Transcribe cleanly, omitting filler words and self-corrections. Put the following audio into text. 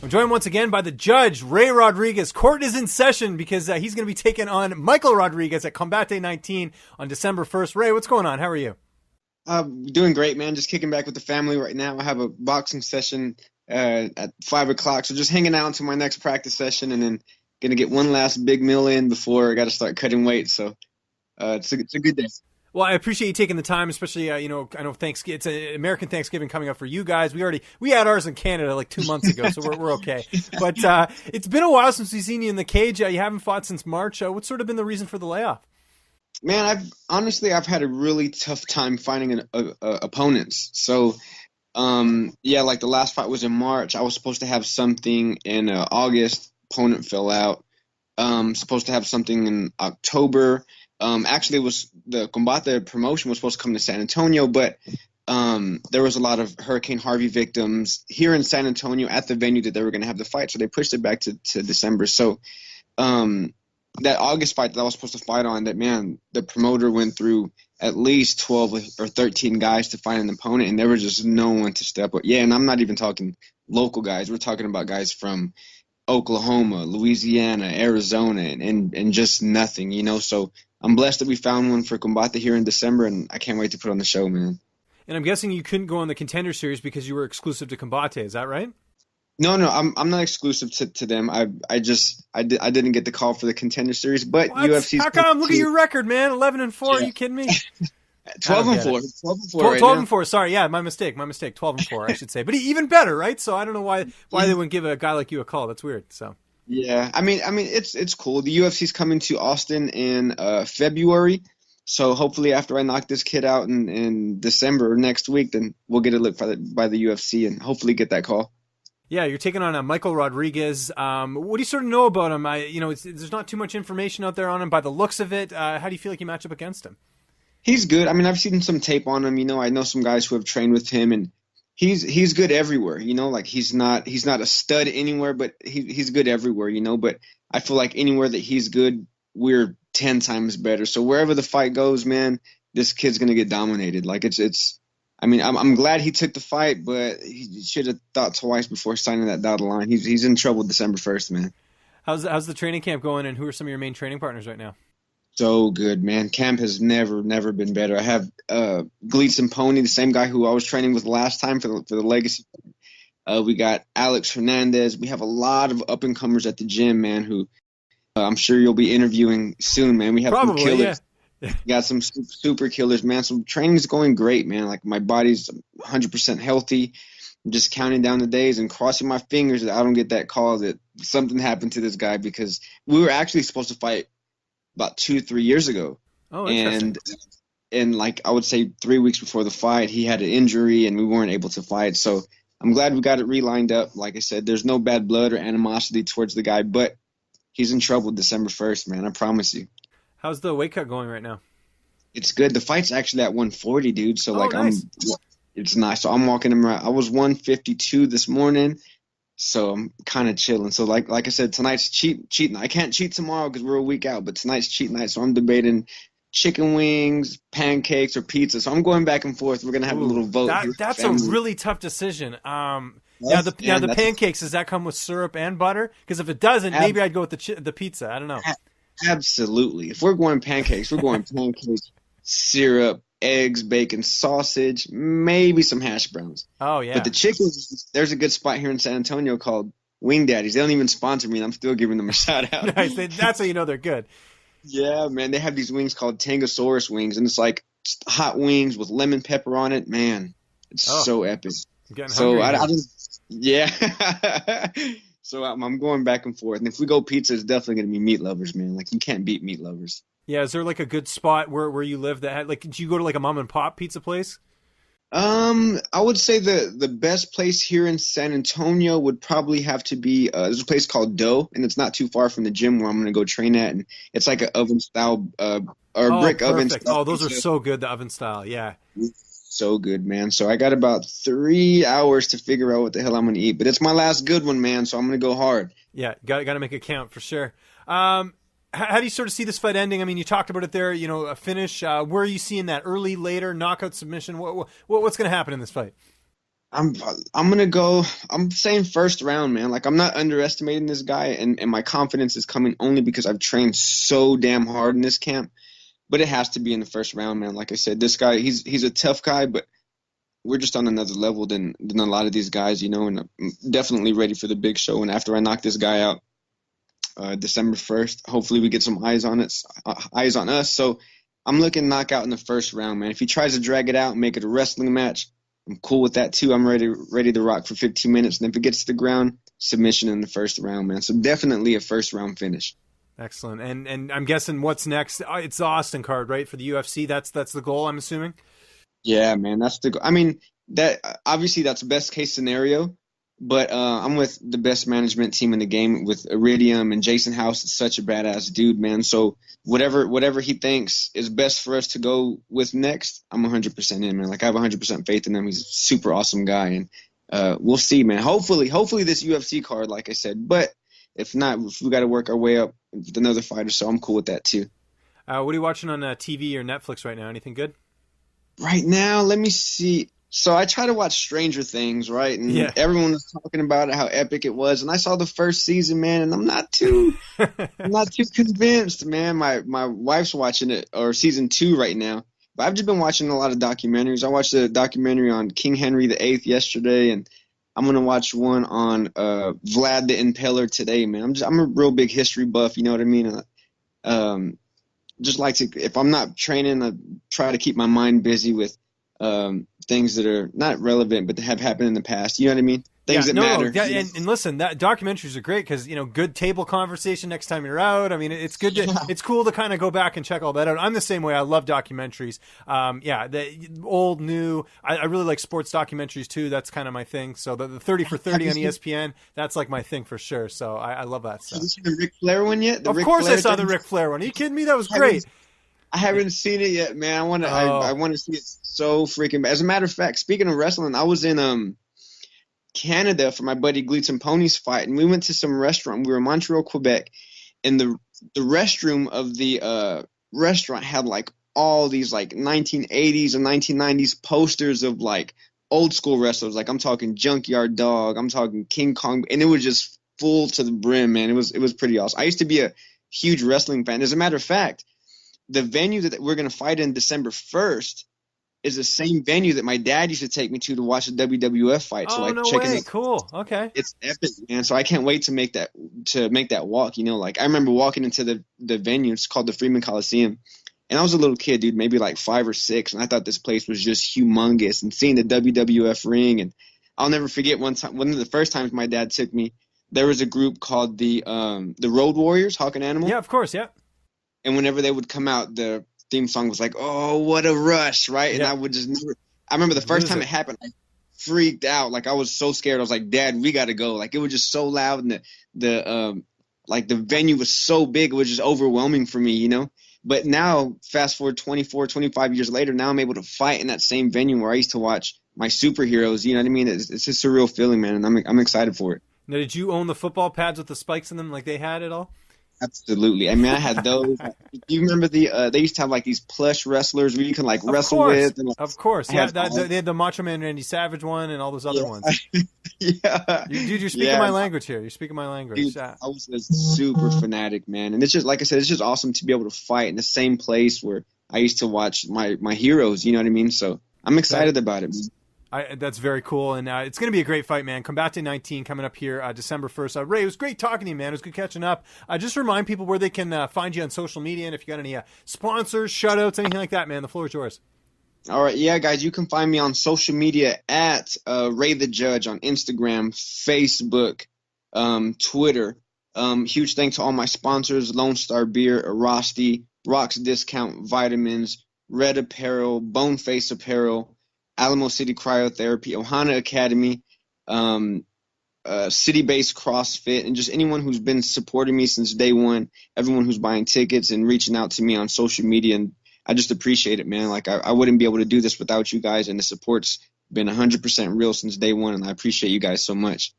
I'm joined once again by the judge, Ray Rodriguez. Court is in session because he's going to be taking on Michael Rodriguez at Combate 19 on December 1st. Ray, what's going on? How are you? Doing great, man. Just kicking back with the family right now. I have a boxing session at 5 o'clock, so just hanging out until my next practice session, and then going to get one last big meal in before I got to start cutting weight. So it's a good day. Well, I appreciate you taking the time, especially, I know Thanksgiving, it's an American Thanksgiving coming up for you guys. We had ours in Canada like 2 months ago, so we're okay. But it's been a while since we've seen you in the cage. You haven't fought since March. What's sort of been the reason for the layoff? Man, I've had a really tough time finding opponents. So, like the last fight was in March. I was supposed to have something in August. Opponent fell out. Supposed to have something in October. Actually, it was the Combate promotion was supposed to come to San Antonio, but there was a lot of Hurricane Harvey victims here in San Antonio at the venue that they were going to have the fight, so they pushed it back to December. So that August fight that I was supposed to fight on, the promoter went through at least 12 or 13 guys to find an opponent, and there was just no one to step up. Yeah, and I'm not even talking local guys. We're talking about guys from Oklahoma, Louisiana, Arizona, and just nothing, So I'm blessed that we found one for Combate here in December, and I can't wait to put on the show, man. And I'm guessing you couldn't go on the Contender Series because you were exclusive to Combate. Is that right? No, I'm not exclusive to them. I didn't get the call for the Contender Series, but UFC's. How come? Look at your record, man. 11-4. Yeah. Are you kidding me? 12-4. 12-4. Sorry, yeah, my mistake. 12-4, I should say. But even better, right? So I don't know why they wouldn't give a guy like you a call. That's weird. So. Yeah, I mean, it's cool. The UFC's coming to Austin in February, so hopefully after I knock this kid out in December or next week, then we'll get a look by the UFC and hopefully get that call. Yeah, you're taking on Michael Rodriguez. What do you sort of know about him? There's not too much information out there on him by the looks of it. How do you feel like you match up against him? He's good. I mean, I've seen some tape on him. I know some guys who have trained with him, and he's good everywhere. Like he's not a stud anywhere, but he's good everywhere. But I feel like anywhere that he's good, we're 10 times better. So wherever the fight goes, man, this kid's gonna get dominated. Like it's. I mean, I'm glad he took the fight, but he should have thought twice before signing that dotted line. He's in trouble December 1st, man. How's the training camp going, and who are some of your main training partners right now? So good, man. Camp has never been better. I have Gleets and Pony, the same guy who I was training with last time for the Legacy. We got Alex Hernandez. We have a lot of up-and-comers at the gym, man, who I'm sure you'll be interviewing soon, man. We have some killers. Yeah. Got some super killers, man. So training's going great, man. Like my body's 100% healthy. I'm just counting down the days and crossing my fingers that I don't get that call that something happened to this guy, because we were actually supposed to fight about 2-3 years ago. Oh, interesting. And like I would say 3 weeks before the fight, he had an injury and we weren't able to fight. So I'm glad we got it relined up. Like I said, there's no bad blood or animosity towards the guy, but he's in trouble December 1st, man. I promise you. How's the weight cut going right now? It's good. The fight's actually at 140, dude. So nice. It's nice. So I'm walking him around. I was 152 this morning, so I'm kind of chilling. So like I said, tonight's cheat night. I can't cheat tomorrow because we're a week out, but tonight's cheat night. So I'm debating chicken wings, pancakes, or pizza. So I'm going back and forth. We're gonna have a little vote. That's a really tough decision. The pancakes, does that come with syrup and butter? Because if it doesn't, maybe I'd go with the pizza. I don't know. Absolutely. If we're going pancakes, syrup, eggs, bacon, sausage, maybe some hash browns. Oh, yeah. But the chicken, there's a good spot here in San Antonio called Wing Daddies. They don't even sponsor me, and I'm still giving them a shout out. Nice. That's how you know they're good. Yeah, man. They have these wings called Tangosaurus wings, and it's like hot wings with lemon pepper on it. Man, it's so epic. I'm getting hungry. Yeah. So I'm going back and forth. And if we go pizza, it's definitely going to be Meat Lovers, man. Like, you can't beat Meat Lovers. Yeah, is there like a good spot where you live that had, like, did you go to like a mom and pop pizza place? I would say the best place here in San Antonio would probably have to be there's a place called Dough, and it's not too far from the gym where I'm going to go train at, and it's like an oven style brick oven style. Oh, those are so good, the oven style. Yeah. So good, man. So I got about 3 hours to figure out what the hell I'm going to eat, but it's my last good one, man. So I'm going to go hard. Yeah, got to make it count for sure. How do you sort of see this fight ending? I mean, you talked about it there, a finish. Where are you seeing that? Early, later, knockout, submission? What's going to happen in this fight? I'm I'm gonna go. I'm saying first round, man. Like I'm not underestimating this guy, and my confidence is coming only because I've trained so damn hard in this camp. But it has to be in the first round, man. Like I said, this guy, he's a tough guy, but we're just on another level than a lot of these guys, you know. And I'm definitely ready for the big show. And after I knock this guy out, December 1st, hopefully we get some eyes on us. So I'm looking knockout in the first round, man. If he tries to drag it out and make it a wrestling match, I'm cool with that too. I'm ready to rock for 15 minutes. And if it gets to the ground, submission in the first round, man. So definitely a first round finish. Excellent. And I'm guessing what's next? It's the Austin card, right, for the UFC. That's the goal, I'm assuming. Yeah, man, that's the. I mean, that obviously that's best case scenario, but I'm with the best management team in the game with Iridium, and Jason House is such a badass dude, man. So whatever he thinks is best for us to go with next, I'm 100% in, man. Like I have 100% faith in him. He's a super awesome guy, and we'll see, man. Hopefully this UFC card, like I said, but if not, we got to work our way up with another fighter. So I'm cool with that too. What are you watching on TV or Netflix right now? Anything good? Right now, let me see. So I try to watch Stranger Things, right? And yeah. Everyone was talking about it, how epic it was. And I saw the first season, man, and I'm not too convinced, man. My wife's watching it, or season 2 right now. But I've just been watching a lot of documentaries. I watched a documentary on King Henry VIII yesterday, and I'm gonna watch one on Vlad the Impaler today, man. I'm a real big history buff, you know what I mean? Just like to, if I'm not training, I try to keep my mind busy with things that are not relevant but that have happened in the past. You know what I mean? Things that matter. Yeah, and listen, that documentaries are great because good table conversation next time you're out. I mean, it's good to it's cool to kind of go back and check all that out. I'm the same way. I love documentaries. The old, new. I really like sports documentaries too. That's kind of my thing. So the 30 for 30 on ESPN, that's like my thing for sure. So I love that stuff. Have you seen the Ric Flair one yet? Of course, I saw the Ric Flair one. Are you kidding me? That was great. I haven't seen it yet, man. I want to see it so freaking bad. As a matter of fact, speaking of wrestling, I was in Canada for my buddy Gleats and Ponies fight, and we went to some restaurant. We were in Montreal, Quebec, and the restroom of the restaurant had like all these like 1980s and 1990s posters of like old school wrestlers. Like I'm talking Junkyard Dog, I'm talking King Kong, and it was just full to the brim, man. It was pretty awesome. I used to be a huge wrestling fan. As a matter of fact, the venue that we're going to fight in December 1st is the same venue that my dad used to take me to watch the WWF fight. So, no way. Cool. Okay. It's epic, man. So I can't wait to make that walk. Like I remember walking into the venue. It's called the Freeman Coliseum. And I was a little kid, dude, maybe like 5 or 6. And I thought this place was just humongous, and seeing the WWF ring. And I'll never forget one of the first times my dad took me, there was a group called the Road Warriors, Hawk and Animal. Yeah, of course. Yeah. And whenever they would come out, the theme song was like, "Oh, what a rush!" Right? And yeah. I would just never. I remember the first time it happened, I freaked out. Like I was so scared. I was like, "Dad, we got to go!" Like it was just so loud, and the venue was so big, it was just overwhelming for me, you know. But now, fast forward 24, 25 years later, now I'm able to fight in that same venue where I used to watch my superheroes. You know what I mean? It's just a surreal feeling, man, and I'm excited for it. Now, did you own the football pads with the spikes in them like they had at all? Absolutely. I mean, I had those. Do you remember they used to have like these plush wrestlers where you can like wrestle with? And, like, of course. Yeah, they had the Macho Man Randy Savage one and all those other ones. Yeah. Dude, you're speaking my language here. You're speaking my language. Dude, I was a super fanatic, man. And it's just, like I said, it's just awesome to be able to fight in the same place where I used to watch my heroes, you know what I mean? So I'm excited about it, man. That's very cool, and it's going to be a great fight, man. Combate 19 coming up here December 1st. Ray, it was great talking to you, man. It was good catching up. Just remind people where they can find you on social media, and if you got any sponsors, shout-outs, anything like that, man. The floor is yours. All right, yeah, guys, you can find me on social media at Ray the Judge on Instagram, Facebook, Twitter. Huge thanks to all my sponsors, Lone Star Beer, Erosti, Rocks Discount, Vitamins, Red Apparel, Boneface Apparel, Alamo City Cryotherapy, Ohana Academy, City-Based CrossFit, and just anyone who's been supporting me since day one, everyone who's buying tickets and reaching out to me on social media. And I just appreciate it, man. Like I wouldn't be able to do this without you guys, and the support's been 100% real since day one, and I appreciate you guys so much.